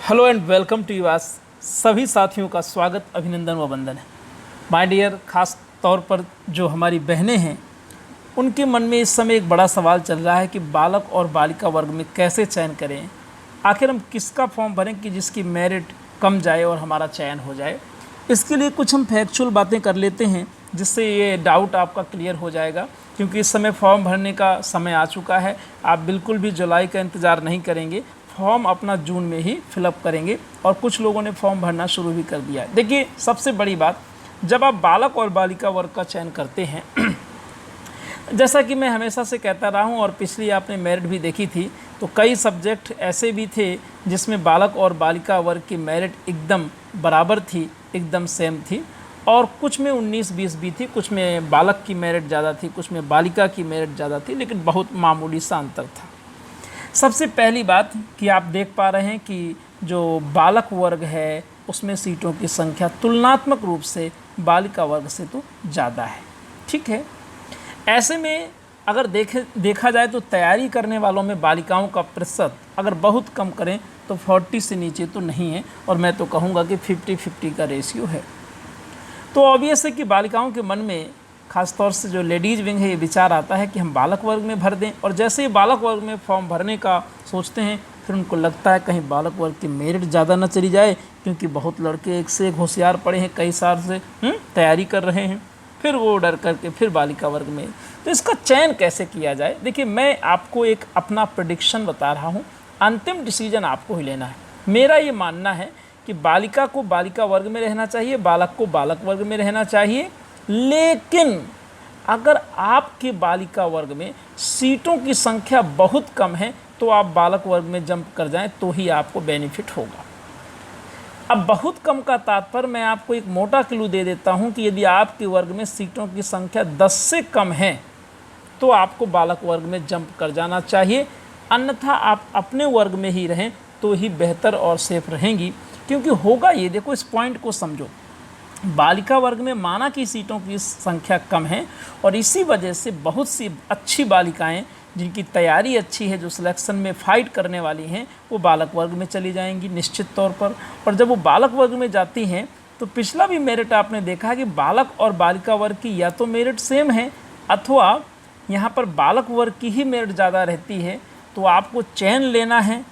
Hello and welcome to यूआस। सभी साथियों का स्वागत, अभिनंदन व वंदन है। माय डियर, खास तौर पर जो हमारी बहनें हैं उनके मन में इस समय एक बड़ा सवाल चल रहा है कि बालक और बालिका वर्ग में कैसे चयन करें। आखिर हम किसका फॉर्म भरें कि जिसकी मेरिट कम जाए और हमारा चयन हो जाए। इसके लिए कुछ हम फैक्चुअल बातें कर लेते हैं जिससे ये डाउट आपका क्लियर हो जाएगा, क्योंकि इस समय फॉर्म भरने का समय आ चुका है। आप बिल्कुल भी जुलाई का इंतज़ार नहीं करेंगे, फॉर्म अपना जून में ही फिलअप करेंगे और कुछ लोगों ने फॉर्म भरना शुरू भी कर दिया है। देखिए, सबसे बड़ी बात, जब आप बालक और बालिका वर्ग का चयन करते हैं जैसा कि मैं हमेशा से कहता रहा हूँ और पिछली आपने मेरिट भी देखी थी, तो कई सब्जेक्ट ऐसे भी थे जिसमें बालक और बालिका वर्ग की मेरिट एकदम बराबर थी, एकदम सेम थी, और कुछ में 19-20 भी थी। कुछ में बालक की मेरिट ज़्यादा थी, कुछ में बालिका की मेरिट ज़्यादा थी, लेकिन बहुत मामूली सा अंतर था। सबसे पहली बात कि आप देख पा रहे हैं कि जो बालक वर्ग है उसमें सीटों की संख्या तुलनात्मक रूप से बालिका वर्ग से तो ज़्यादा है। ठीक है, ऐसे में अगर देखा जाए तो तैयारी करने वालों में बालिकाओं का प्रतिशत अगर बहुत कम करें तो 40 से नीचे तो नहीं है, और मैं तो कहूँगा कि 50-50 का रेशियो है। तो ऑब्वियस है कि बालिकाओं के मन में, खासतौर से जो लेडीज़ विंग है, ये विचार आता है कि हम बालक वर्ग में भर दें, और जैसे ही बालक वर्ग में फॉर्म भरने का सोचते हैं फिर उनको लगता है कहीं बालक वर्ग की मेरिट ज़्यादा न चली जाए, क्योंकि बहुत लड़के एक से एक होशियार पड़े हैं, कई साल से तैयारी कर रहे हैं, फिर वो डर करके फिर बालिका वर्ग में। तो इसका चयन कैसे किया जाए? देखिए, मैं आपको एक अपना प्रेडिक्शन बता रहा हूँ, अंतिम डिसीजन आपको ही लेना है। मेरा ये मानना है कि बालिका को बालिका वर्ग में रहना चाहिए, बालक को बालक वर्ग में रहना चाहिए, लेकिन अगर आपके बालिका वर्ग में सीटों की संख्या बहुत कम है तो आप बालक वर्ग में जंप कर जाएं तो ही आपको बेनिफिट होगा। अब बहुत कम का तात्पर्य मैं आपको एक मोटा क्लू दे देता हूं कि यदि आपके वर्ग में सीटों की संख्या 10 से कम है तो आपको बालक वर्ग में जंप कर जाना चाहिए, अन्यथा आप अपने वर्ग में ही रहें तो ही बेहतर और सेफ रहेंगी। क्योंकि होगा ये, देखो इस पॉइंट को समझो, बालिका वर्ग में माना कि सीटों की संख्या कम है और इसी वजह से बहुत सी अच्छी बालिकाएं जिनकी तैयारी अच्छी है, जो सिलेक्शन में फ़ाइट करने वाली हैं, वो बालक वर्ग में चली जाएंगी निश्चित तौर पर। और जब वो बालक वर्ग में जाती हैं तो पिछला भी मेरिट आपने देखा है कि बालक और बालिका वर्ग की या तो मेरिट सेम है अथवा यहाँ पर बालक वर्ग की ही मेरिट ज़्यादा रहती है। तो आपको चयन लेना है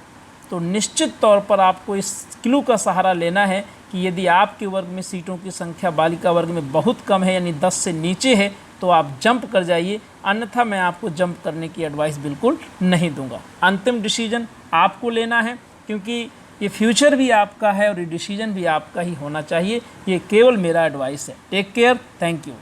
तो निश्चित तौर पर आपको इस क्लू का सहारा लेना है कि यदि आपके वर्ग में सीटों की संख्या बालिका वर्ग में बहुत कम है, यानी 10 से नीचे है, तो आप जंप कर जाइए, अन्यथा मैं आपको जंप करने की एडवाइस बिल्कुल नहीं दूंगा। अंतिम डिसीजन आपको लेना है, क्योंकि ये फ्यूचर भी आपका है और ये डिसीजन भी आपका ही होना चाहिए। ये केवल मेरा एडवाइस है। Take care, thank you.